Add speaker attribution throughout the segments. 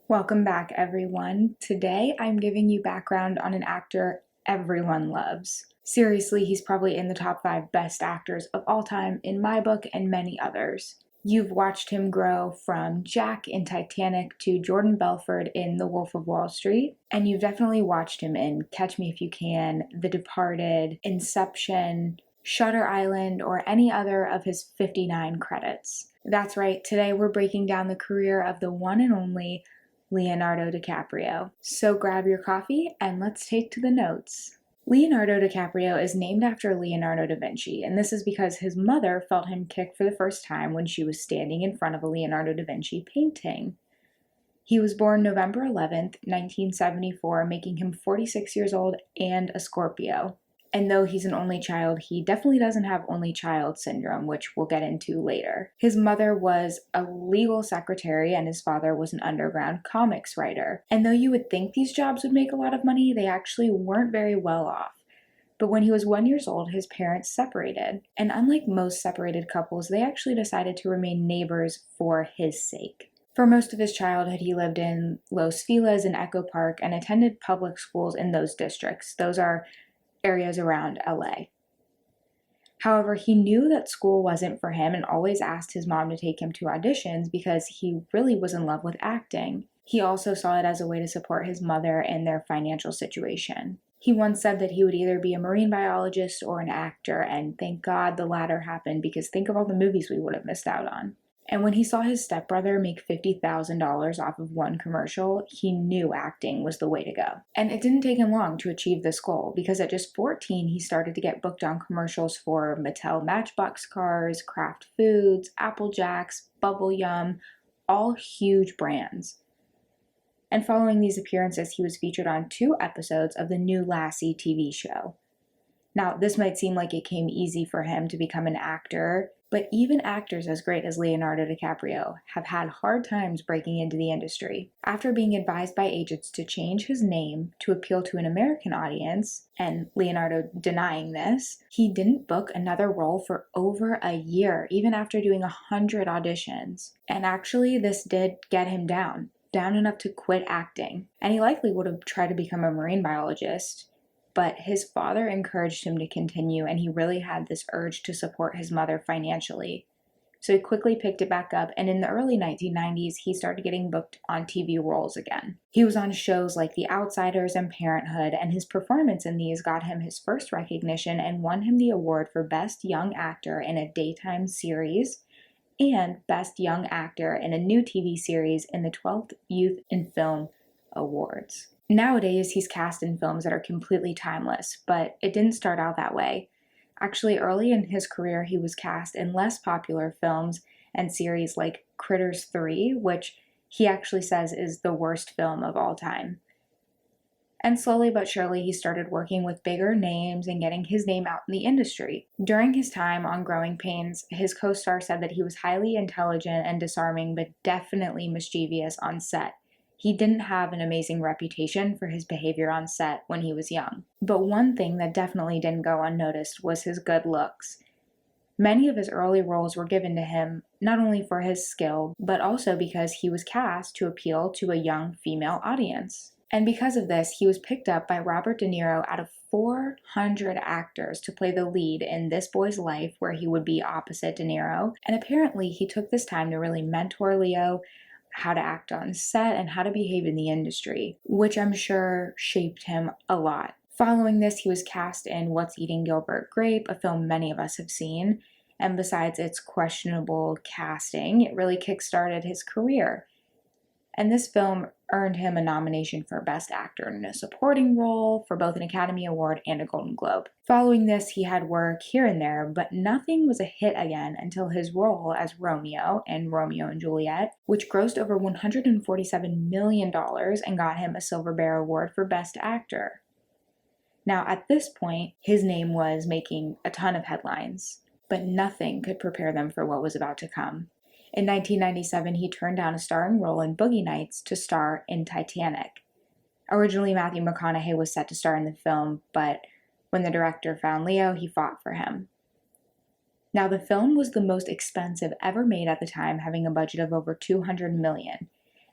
Speaker 1: Welcome back, everyone. Today I'm giving you background on an actor everyone loves. Seriously, he's probably in the top 5 best actors of all time in my book and many others. You've watched him grow from Jack in Titanic to Jordan Belford in The Wolf of Wall Street, and you've definitely watched him in Catch Me If You Can, The Departed, Inception, Shutter Island, or any other of his 59 credits. That's right, today we're breaking down the career of the one and only Leonardo DiCaprio. So grab your coffee and let's take to the notes. Leonardo DiCaprio is named after Leonardo da Vinci, and this is because his mother felt him kick for the first time when she was standing in front of a Leonardo da Vinci painting. He was born November 11th, 1974, making him 46 years old and a Scorpio. And though he's an only child, he definitely doesn't have only child syndrome, which we'll get into later. His mother was a legal secretary and his father was an underground comics writer. And though you would think these jobs would make a lot of money, they actually weren't very well off. But when he was 1 year old, his parents separated. And unlike most separated couples, they actually decided to remain neighbors for his sake. For most of his childhood, he lived in Los Feliz and Echo Park and attended public schools in those districts. Those are areas around LA. However, he knew that school wasn't for him and always asked his mom to take him to auditions because he really was in love with acting. He also saw it as a way to support his mother and their financial situation. He once said that he would either be a marine biologist or an actor, and thank God the latter happened because think of all the movies we would have missed out on. And when he saw his stepbrother make $50,000 off of one commercial, he knew acting was the way to go. And it didn't take him long to achieve this goal, because at just 14, he started to get booked on commercials for Mattel Matchbox cars, Kraft Foods, Apple Jacks, Bubble Yum, all huge brands. And following these appearances, he was featured on 2 episodes of the new Lassie TV show. Now, this might seem like it came easy for him to become an actor, but even actors as great as Leonardo DiCaprio have had hard times breaking into the industry. After being advised by agents to change his name to appeal to an American audience, and Leonardo denying this, he didn't book another role for over a year, even after doing 100 auditions. And actually, this did get him down enough to quit acting. And he likely would have tried to become a marine biologist, but his father encouraged him to continue, and he really had this urge to support his mother financially. So he quickly picked it back up, and in the early 1990s, he started getting booked on TV roles again. He was on shows like The Outsiders and Parenthood, and his performance in these got him his first recognition and won him the award for Best Young Actor in a Daytime Series and Best Young Actor in a New TV Series in the 12th Youth in Film Awards. Nowadays, he's cast in films that are completely timeless, but it didn't start out that way. Actually, early in his career, he was cast in less popular films and series like Critters 3, which he actually says is the worst film of all time. And slowly but surely, he started working with bigger names and getting his name out in the industry. During his time on Growing Pains, his co-star said that he was highly intelligent and disarming, but definitely mischievous on set. He didn't have an amazing reputation for his behavior on set when he was young. But one thing that definitely didn't go unnoticed was his good looks. Many of his early roles were given to him not only for his skill, but also because he was cast to appeal to a young female audience. And because of this, he was picked up by Robert De Niro out of 400 actors to play the lead in This Boy's Life, where he would be opposite De Niro. And apparently, he took this time to really mentor Leo, how to act on set, and how to behave in the industry, which I'm sure shaped him a lot. Following this, he was cast in What's Eating Gilbert Grape, a film many of us have seen, and besides its questionable casting, it really kickstarted his career. And this film earned him a nomination for Best Actor in a Supporting Role for both an Academy Award and a Golden Globe. Following this, he had work here and there, but nothing was a hit again until his role as Romeo in Romeo and Juliet, which grossed over $147 million and got him a Silver Bear Award for Best Actor. Now, at this point, his name was making a ton of headlines, but nothing could prepare them for what was about to come. In 1997, he turned down a starring role in Boogie Nights to star in Titanic. Originally, Matthew McConaughey was set to star in the film, but when the director found Leo, he fought for him. Now, the film was the most expensive ever made at the time, having a budget of over $200 million.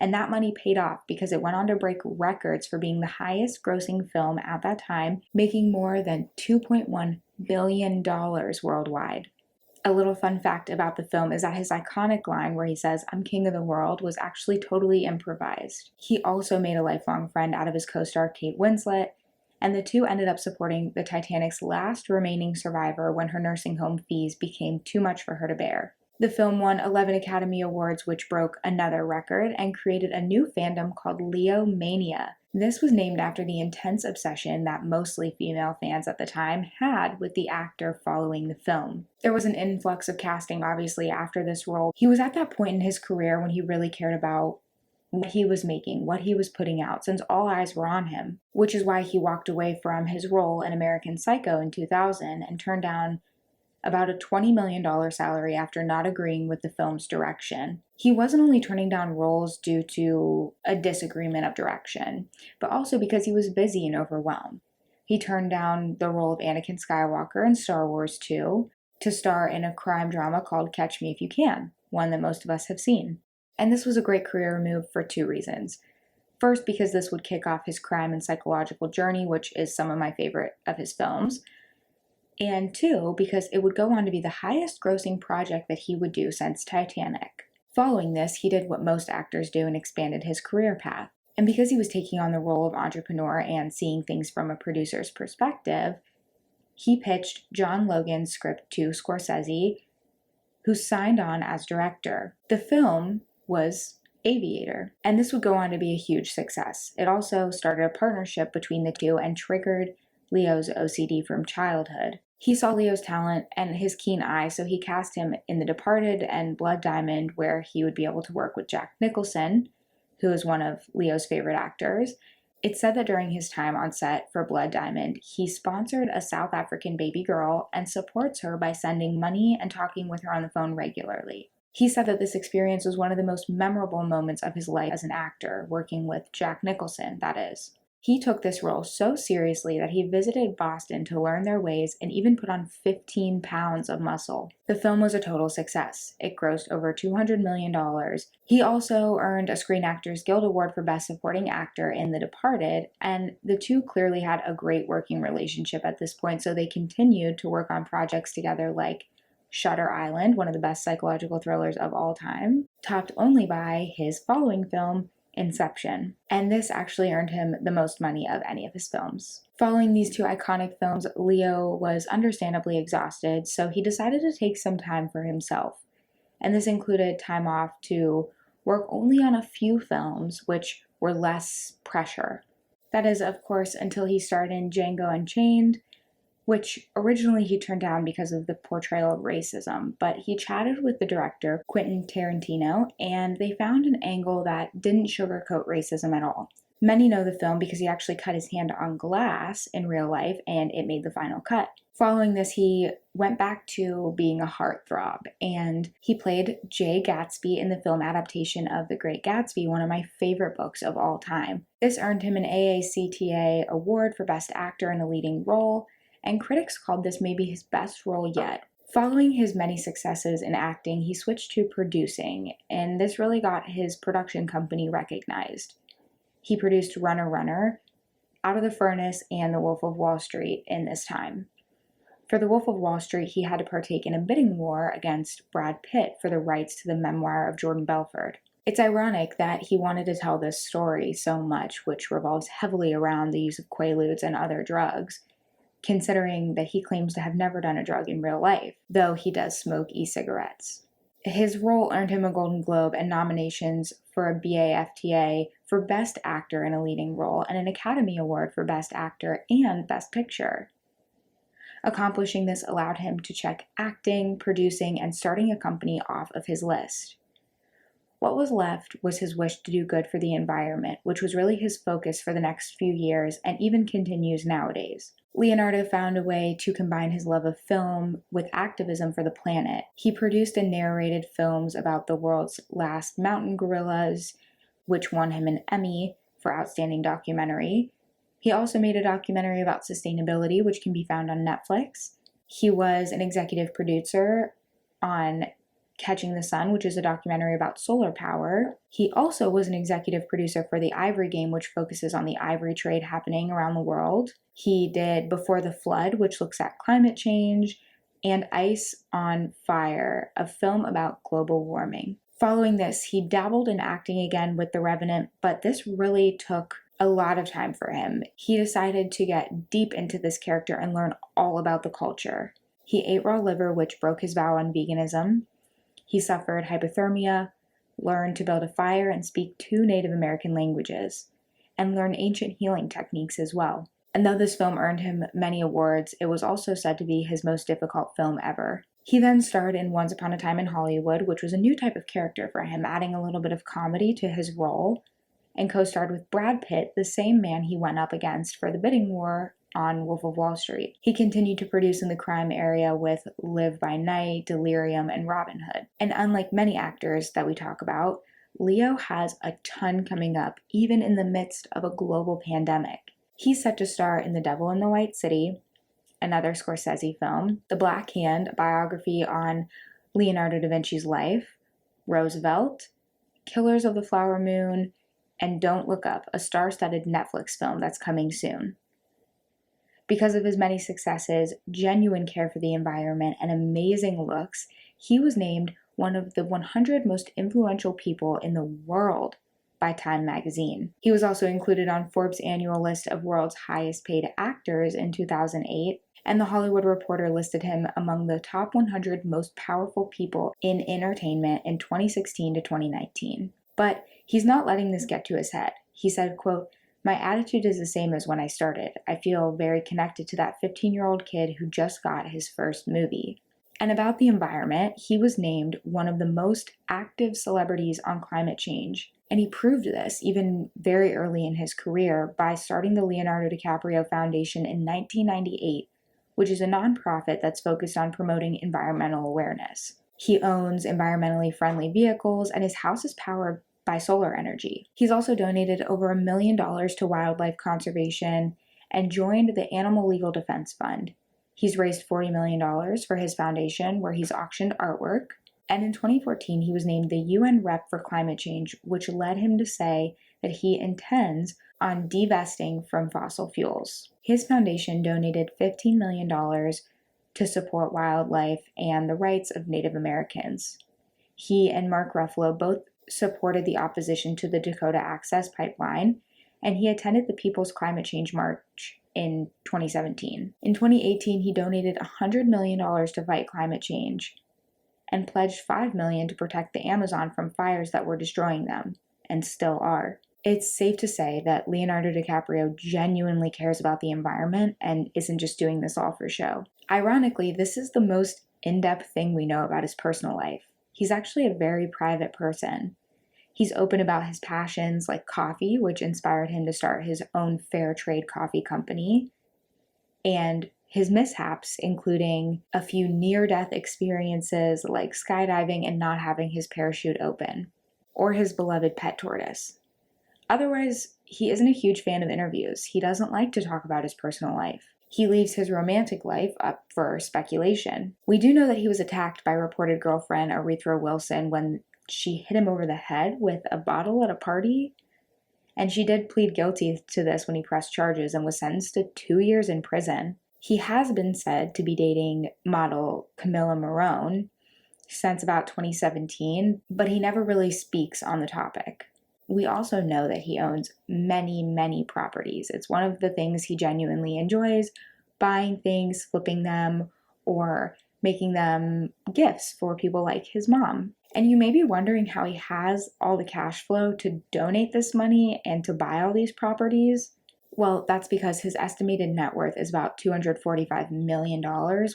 Speaker 1: And that money paid off because it went on to break records for being the highest grossing film at that time, making more than $2.1 billion worldwide. A little fun fact about the film is that his iconic line where he says, "I'm king of the world," was actually totally improvised. He also made a lifelong friend out of his co-star Kate Winslet, and the two ended up supporting the Titanic's last remaining survivor when her nursing home fees became too much for her to bear. The film won 11 Academy Awards, which broke another record and created a new fandom called Leo Mania. This was named after the intense obsession that mostly female fans at the time had with the actor following the film. There was an influx of casting, obviously, after this role. He was at that point in his career when he really cared about what he was making, what he was putting out, since all eyes were on him, which is why he walked away from his role in American Psycho in 2000 and turned down about a $20 million salary after not agreeing with the film's direction. He wasn't only turning down roles due to a disagreement of direction, but also because he was busy and overwhelmed. He turned down the role of Anakin Skywalker in Star Wars 2 to star in a crime drama called Catch Me If You Can, one that most of us have seen. And this was a great career move for two reasons. First, because this would kick off his crime and psychological journey, which is some of my favorite of his films. And two, because it would go on to be the highest grossing project that he would do since Titanic. Following this, he did what most actors do and expanded his career path. And because he was taking on the role of entrepreneur and seeing things from a producer's perspective, he pitched John Logan's script to Scorsese, who signed on as director. The film was Aviator, and this would go on to be a huge success. It also started a partnership between the two and triggered Leo's OCD from childhood. He saw Leo's talent and his keen eye, so he cast him in The Departed and Blood Diamond, where he would be able to work with Jack Nicholson, who is one of Leo's favorite actors. It's said that during his time on set for Blood Diamond, he sponsored a South African baby girl and supports her by sending money and talking with her on the phone regularly. He said that this experience was one of the most memorable moments of his life as an actor, working with Jack Nicholson, that is. He took this role so seriously that he visited Boston to learn their ways and even put on 15 pounds of muscle. The film was a total success. It grossed over $200 million. He also earned a Screen Actors Guild Award for Best Supporting Actor in The Departed, and the two clearly had a great working relationship at this point, so they continued to work on projects together like Shutter Island, one of the best psychological thrillers of all time, topped only by his following film, Inception, and this actually earned him the most money of any of his films. Following these two iconic films, Leo was understandably exhausted, so he decided to take some time for himself, and this included time off to work only on a few films, which were less pressure. That is, of course, until he starred in Django Unchained, which originally he turned down because of the portrayal of racism, but he chatted with the director, Quentin Tarantino, and they found an angle that didn't sugarcoat racism at all. Many know the film because he actually cut his hand on glass in real life, and it made the final cut. Following this, he went back to being a heartthrob, and he played Jay Gatsby in the film adaptation of The Great Gatsby, one of my favorite books of all time. This earned him an AACTA award for Best Actor in a Leading Role, and critics called this maybe his best role yet. Following his many successes in acting, he switched to producing, and this really got his production company recognized. He produced Runner Runner, Out of the Furnace, and The Wolf of Wall Street in this time. For The Wolf of Wall Street, he had to partake in a bidding war against Brad Pitt for the rights to the memoir of Jordan Belford. It's ironic that he wanted to tell this story so much, which revolves heavily around the use of Quaaludes and other drugs, considering that he claims to have never done a drug in real life, though he does smoke e-cigarettes. His role earned him a Golden Globe and nominations for a BAFTA for Best Actor in a Leading Role and an Academy Award for Best Actor and Best Picture. Accomplishing this allowed him to check acting, producing, and starting a company off of his list. What was left was his wish to do good for the environment, which was really his focus for the next few years and even continues nowadays. Leonardo found a way to combine his love of film with activism for the planet. He produced and narrated films about the world's last mountain gorillas, which won him an Emmy for Outstanding Documentary. He also made a documentary about sustainability, which can be found on Netflix. He was an executive producer on Catching the Sun, which is a documentary about solar power. He also was an executive producer for The Ivory Game, which focuses on the ivory trade happening around the world. He did Before the Flood, which looks at climate change, and Ice on Fire, a film about global warming. Following this, he dabbled in acting again with The Revenant, but this really took a lot of time for him. He decided to get deep into this character and learn all about the culture. He ate raw liver, which broke his vow on veganism. He suffered hypothermia, learned to build a fire and speak 2 Native American languages, and learned ancient healing techniques as well. And though this film earned him many awards, it was also said to be his most difficult film ever. He then starred in Once Upon a Time in Hollywood, which was a new type of character for him, adding a little bit of comedy to his role, and co-starred with Brad Pitt, the same man he went up against for the bidding war on Wolf of Wall Street. He continued to produce in the crime area with Live by Night, Delirium, and Robin Hood. And unlike many actors that we talk about, Leo has a ton coming up, even in the midst of a global pandemic. He's set to star in The Devil in the White City, another Scorsese film, The Black Hand, a biography on Leonardo da Vinci's life, Roosevelt, Killers of the Flower Moon, and Don't Look Up, a star-studded Netflix film that's coming soon. Because of his many successes, genuine care for the environment, and amazing looks, he was named one of the 100 most influential people in the world by Time magazine. He was also included on Forbes' annual list of world's highest paid actors in 2008, and The Hollywood Reporter listed him among the top 100 most powerful people in entertainment in 2016 to 2019. But he's not letting this get to his head. He said, quote, "My attitude is the same as when I started. I feel very connected to that 15-year-old kid who just got his first movie." And about the environment, he was named one of the most active celebrities on climate change. And he proved this even very early in his career by starting the Leonardo DiCaprio Foundation in 1998, which is a nonprofit that's focused on promoting environmental awareness. He owns environmentally friendly vehicles, and his house is powered by solar energy. He's also donated over $1 million to wildlife conservation and joined the Animal Legal Defense Fund. He's raised $40 million for his foundation, where he's auctioned artwork. And in 2014, he was named the UN Rep for Climate Change, which led him to say that he intends on divesting from fossil fuels. His foundation donated $15 million to support wildlife and the rights of Native Americans. He and Mark Ruffalo both supported the opposition to the Dakota Access Pipeline, and he attended the People's Climate Change March in 2017. In 2018, he donated $100 million to fight climate change and pledged $5 million to protect the Amazon from fires that were destroying them, and still are. It's safe to say that Leonardo DiCaprio genuinely cares about the environment and isn't just doing this all for show. Ironically, this is the most in-depth thing we know about his personal life. He's actually a very private person. He's open about his passions like coffee, which inspired him to start his own fair trade coffee company, and his mishaps, including a few near-death experiences like skydiving and not having his parachute open, or his beloved pet tortoise. Otherwise, he isn't a huge fan of interviews. He doesn't like to talk about his personal life. He leaves his romantic life up for speculation. We do know that he was attacked by reported girlfriend Aretha Wilson when she hit him over the head with a bottle at a party, and she did plead guilty to this when he pressed charges and was sentenced to 2 years in prison. He has been said to be dating model Camilla Morone since about 2017, but he never really speaks on the topic. We also know that he owns many, many properties. It's one of the things he genuinely enjoys, buying things, flipping them, or making them gifts for people like his mom. And you may be wondering how he has all the cash flow to donate this money and to buy all these properties. Well, that's because his estimated net worth is about $245 million,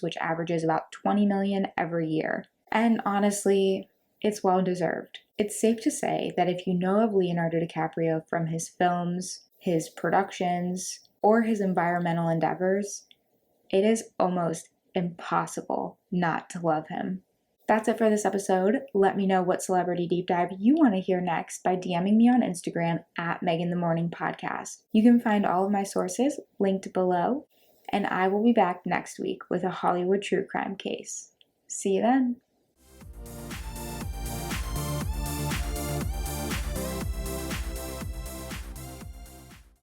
Speaker 1: which averages about $20 million every year. And honestly, it's well deserved. It's safe to say that if you know of Leonardo DiCaprio from his films, his productions, or his environmental endeavors, it is almost impossible not to love him. That's it for this episode. Let me know what celebrity deep dive you want to hear next by DMing me on Instagram at Megan the Morning Podcast. You can find all of my sources linked below, and I will be back next week with a Hollywood true crime case. See you then.